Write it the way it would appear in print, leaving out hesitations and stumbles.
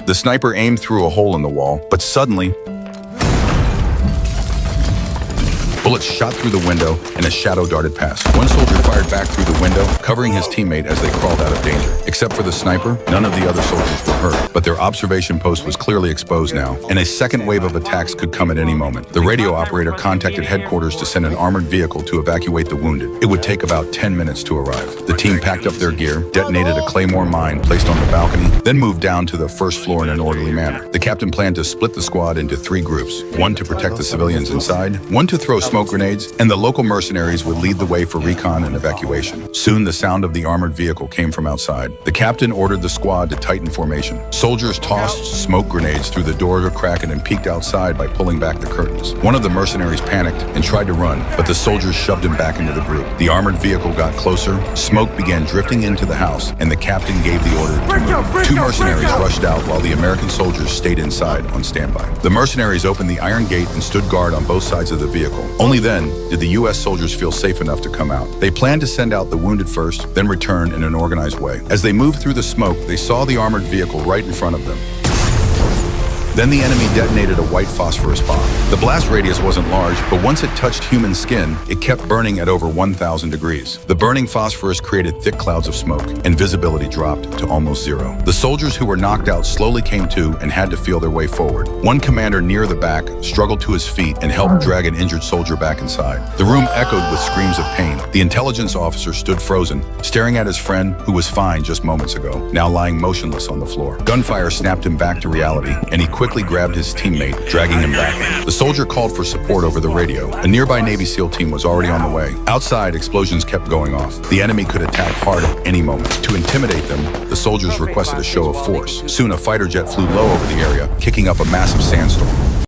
The sniper aimed through a hole in the wall, but suddenly, bullets shot through the window and a shadow darted past. One soldier fired back through the window, covering his teammate as they crawled out of danger. Except for the sniper, none of the other soldiers were hurt, but their observation post was clearly exposed now, and a second wave of attacks could come at any moment. The radio operator contacted headquarters to send an armored vehicle to evacuate the wounded. It would take about 10 minutes to arrive. The team packed up their gear, detonated a claymore mine placed on the balcony, then moved down to the first floor in an orderly manner. The captain planned to split the squad into 3 groups, one to protect the civilians inside, one to throw smoke grenades, and the local mercenaries would lead the way for recon and evacuation. Soon the sound of the armored vehicle came from outside. The captain ordered the squad to tighten formation. Soldiers tossed smoke grenades through the door to crack it and peeked outside by pulling back the curtains. One of the mercenaries panicked and tried to run, but the soldiers shoved him back into the group. The armored vehicle got closer, smoke began drifting into the house, and the captain gave the order to move. 2 mercenaries rushed out while the American soldiers stayed inside on standby. The mercenaries opened the iron gate and stood guard on both sides of the vehicle. Only then did the U.S. soldiers feel safe enough to come out. They planned to send out the wounded first, then return in an organized way. As they moved through the smoke, they saw the armored vehicle right in front of them. Then the enemy detonated a white phosphorus bomb. The blast radius wasn't large, but once it touched human skin, it kept burning at over 1,000 degrees. The burning phosphorus created thick clouds of smoke, and visibility dropped to almost zero. The soldiers who were knocked out slowly came to and had to feel their way forward. One commander near the back struggled to his feet and helped drag an injured soldier back inside. The room echoed with screams of pain. The intelligence officer stood frozen, staring at his friend, who was fine just moments ago, now lying motionless on the floor. Gunfire snapped him back to reality, and he quickly grabbed his teammate, dragging him back. The soldier called for support over the radio. A nearby Navy SEAL team was already on the way. Outside, explosions kept going off. The enemy could attack hard at any moment. To intimidate them, the soldiers requested a show of force. Soon, a fighter jet flew low over the area, kicking up a massive sandstorm.